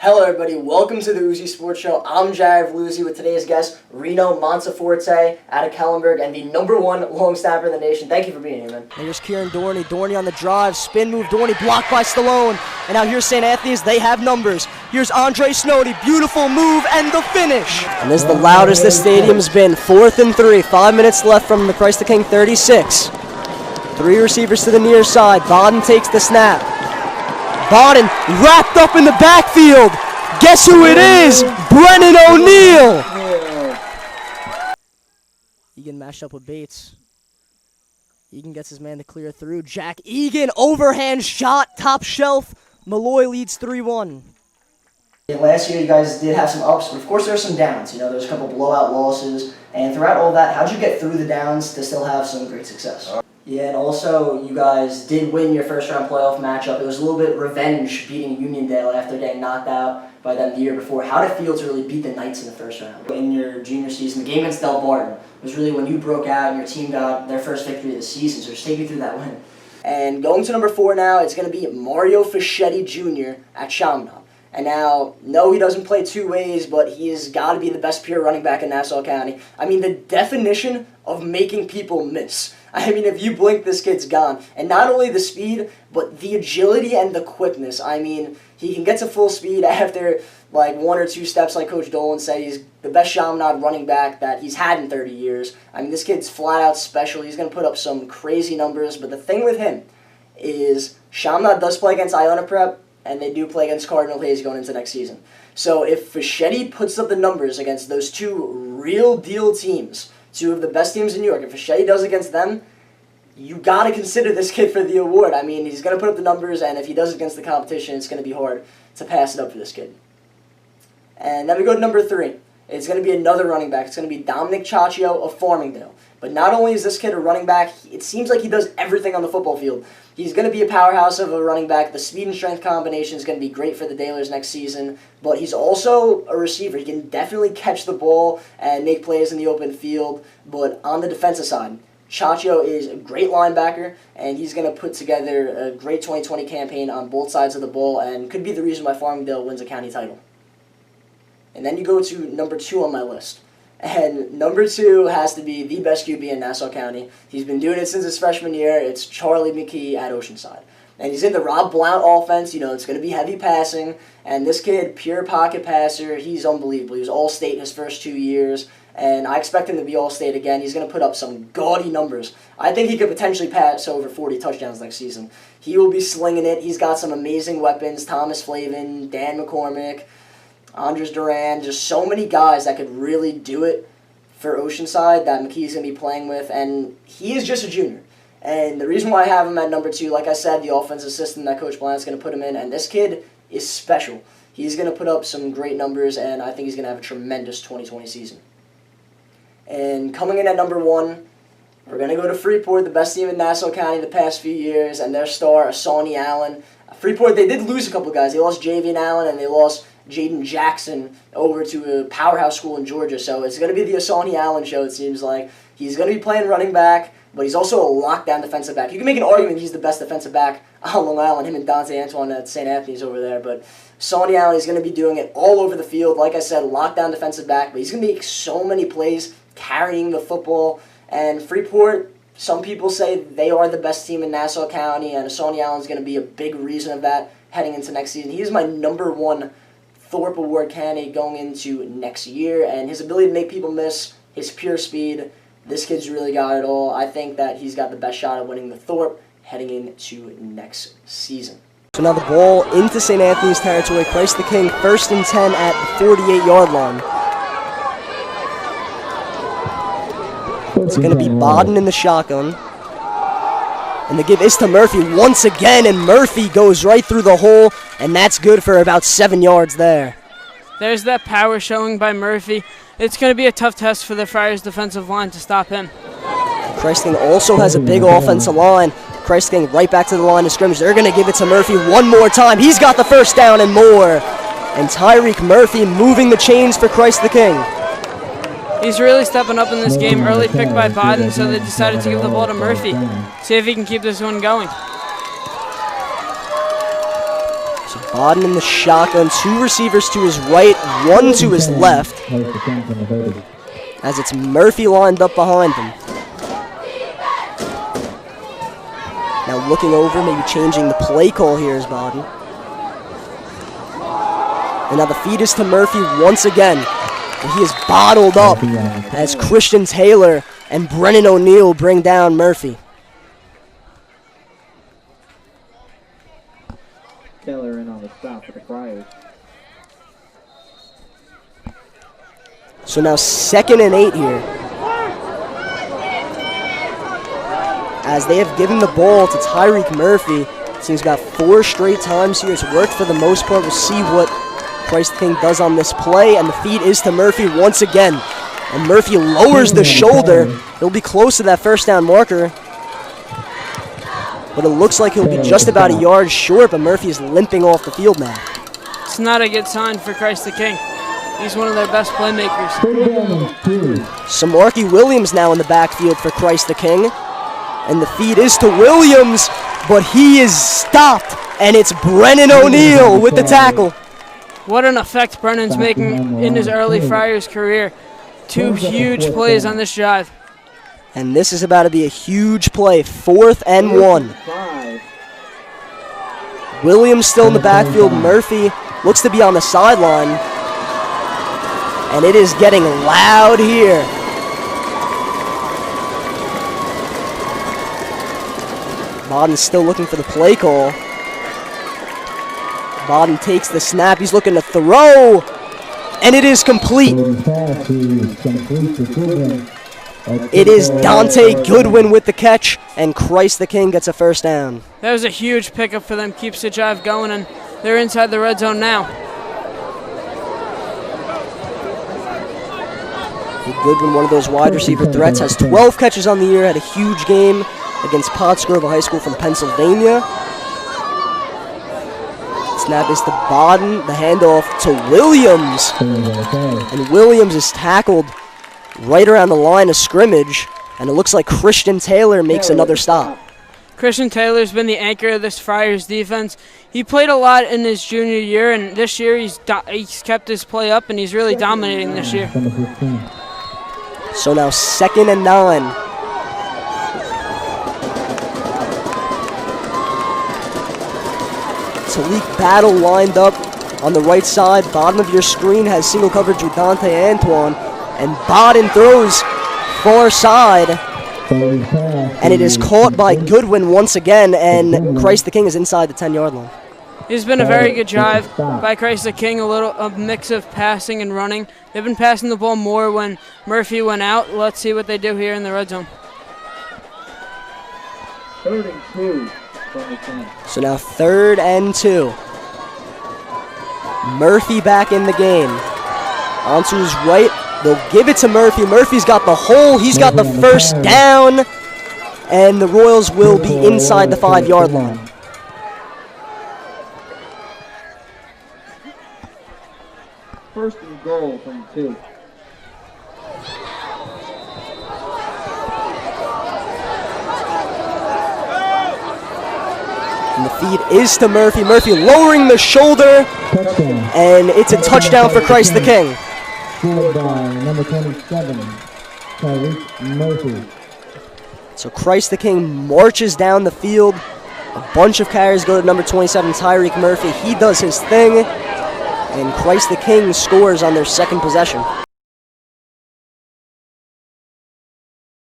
Hello everybody, welcome to the Valluzzi Sports Show. I'm Valluzzi with today's guest, Reno Monteforte out of Kellenberg and the #1 long snapper in the nation. Thank you for being here, man. And here's Kieran Dorney. Dorney on the drive, spin move, Dorney blocked by Stallone. And now here's St. Anthony's, they have numbers. Here's Andre Snowdy, beautiful move and the finish. And this is the loudest this stadium's been. 4th and 3, 5 minutes left from the Christ the King 36. 3 receivers to the near side, Bodden takes the snap. Bodden wrapped up in the backfield. Guess who it is? Brennan O'Neill. Egan mashed up with Bates. Egan gets his man to clear through. Jack Egan, overhand shot, top shelf. Malloy leads 3-1. Last year you guys did have some ups, but of course there were some downs. You know, there's a couple blowout losses. And throughout all that, how'd you get through the downs to still have some great success? Yeah, and also you guys did win your first round playoff matchup. It was a little bit revenge beating Uniondale after getting knocked out by them the year before. How did it feel to really beat the Knights in the first round? In your junior season, the game against Del Barton was really when you broke out and your team got their first victory of the season. So just take me through that win. And going to number 4 now, it's going to be Mario Fischetti Jr. at Chaminade. And now, no, he doesn't play two ways, but he's got to be the best pure running back in Nassau County. I mean, the definition of making people miss. I mean, if you blink, this kid's gone. And not only the speed, but the agility and the quickness. I mean, he can get to full speed after like 1 or 2 steps, like Coach Dolan said. He's the best Chaminade running back that he's had in 30 years. I mean, this kid's flat out special. He's going to put up some crazy numbers. But the thing with him is Chaminade does play against Iona Prep, and they do play against Cardinal Hayes going into next season. So if Fischetti puts up the numbers against those 2 real deal teams, 2 of the best teams in New York, if Fischetti does against them, you got to consider this kid for the award. I mean, he's going to put up the numbers, and if he does against the competition, it's going to be hard to pass it up for this kid. And then we go to number 3. It's going to be another running back. It's going to be Dominic Ciaccio of Farmingdale. But not only is this kid a running back, it seems like he does everything on the football field. He's going to be a powerhouse of a running back. The speed and strength combination is going to be great for the Dalers next season. But he's also a receiver. He can definitely catch the ball and make plays in the open field. But on the defensive side, Ciaccio is a great linebacker, and he's going to put together a great 2020 campaign on both sides of the ball and could be the reason why Farmingdale wins a county title. And then you go to number 2 on my list. And number 2 has to be the best QB in Nassau County. He's been doing it since his freshman year. It's Charlie McKee at Oceanside. And he's in the Rob Blount offense. You know, it's going to be heavy passing. And this kid, pure pocket passer, he's unbelievable. He was All-State his first 2 years. And I expect him to be All-State again. He's going to put up some gaudy numbers. I think he could potentially pass over 40 touchdowns next season. He will be slinging it. He's got some amazing weapons. Thomas Flavin, Dan McCormick, Andres Duran, just so many guys that could really do it for Oceanside that McKee's going to be playing with, and he is just a junior. And the reason why I have him at number 2, like I said, the offensive system that Coach Blount's going to put him in, and this kid is special. He's going to put up some great numbers, and I think he's going to have a tremendous 2020 season. And coming in at number 1, we're going to go to Freeport, the best team in Nassau County the past few years, and their star, Asani Allen. Freeport, they did lose a couple guys. They lost Javian Allen, and they lost Jaden Jackson over to a powerhouse school in Georgia. So it's going to be the Asani Allen show, it seems like. He's going to be playing running back, but he's also a lockdown defensive back. You can make an argument he's the best defensive back on Long Island, him and Dante Antoine at St. Anthony's over there. But Asani Allen is going to be doing it all over the field. Like I said, lockdown defensive back, but he's going to make so many plays carrying the football. And Freeport, some people say they are the best team in Nassau County, and Asani Allen is going to be a big reason of that heading into next season. He is my number 1 Thorpe Award candidate going into next year, and his ability to make people miss, his pure speed, this kid's really got it all. I think that he's got the best shot at winning the Thorpe heading into next season. So now the ball into St. Anthony's territory. Christ the King, 1st and 10 at the 48-yard line. It's going to be Bodden in the shotgun. And the give is to Murphy once again, and Murphy goes right through the hole, and that's good for about 7 yards there. There's that power showing by Murphy. It's going to be a tough test for the Friars' defensive line to stop him. Christ King also has a big offensive line. Christ King right back to the line of scrimmage. They're going to give it to Murphy one more time. He's got the first down and more. And Tyreek Murphy moving the chains for Christ the King. He's really stepping up in this game. Early pick by Biden, so they decided to give the ball to Murphy. See if he can keep this one going. So Bodden in the shotgun, 2 receivers to his right, 1 to his left, as it's Murphy lined up behind him. Now looking over, maybe changing the play call here is Bodden. And now the feed is to Murphy once again. And he is bottled up as Christian Taylor and Brennan O'Neill bring down Murphy. Taylor in on the stop for the Friars. So now 2nd and 8 here, as they have given the ball to Tyreek Murphy. It seems about 4 straight times here. It's worked for the most part. We'll see what Christ the King does on this play, and the feed is to Murphy once again. And Murphy lowers the shoulder. He'll be close to that first down marker, but it looks like he'll be just about a yard short, but Murphy is limping off the field now. It's not a good sign for Christ the King. He's one of their best playmakers. Samarky Williams now in the backfield for Christ the King. And the feed is to Williams, but he is stopped, and it's Brennan O'Neill with the tackle. What an effect Brennan's making in his early Friars career. 2 huge plays on this drive. And this is about to be a huge play, 4th and 1. Williams still in the backfield. Murphy looks to be on the sideline. And it is getting loud here. Bodden's still looking for the play call. Bodden takes the snap. He's looking to throw. And it is complete. It is Dante Goodwin with the catch, and Christ the King gets a first down. That was a huge pickup for them. Keeps the drive going, and they're inside the red zone now. Goodwin, one of those wide receiver threats, has 12 catches on the year, had a huge game against Pottsgrove, a high school from Pennsylvania. Snap is to Bodden, the handoff to Williams. And Williams is tackled right around the line of scrimmage, and it looks like Christian Taylor makes another stop. Christian Taylor's been the anchor of this Friars defense. He played a lot in his junior year, and this year he's kept his play up, and he's really dominating this year. So now 2nd and 9. Talik Battle lined up on the right side. Bottom of your screen has single coverage with Dante Antoine. And Bodden throws far side. And it is caught by Goodwin once again. And Christ the King is inside the 10-yard line. It's been a very good drive by Christ the King, a mix of passing and running. They've been passing the ball more when Murphy went out. Let's see what they do here in the red zone. 3rd and 2 from the 10. So now 3rd and 2. Murphy back in the game. Onto his right. They'll give it to Murphy. Murphy's got the hole. He's got the first down. And the Royals will be inside the 5-yard line. First and goal from 2. And the feed is to Murphy. Murphy lowering the shoulder. And it's a touchdown for Christ the King. Scored by number 27, Tyreek Murphy. So Christ the King marches down the field. A bunch of carries go to number 27, Tyreek Murphy. He does his thing. And Christ the King scores on their 2nd possession.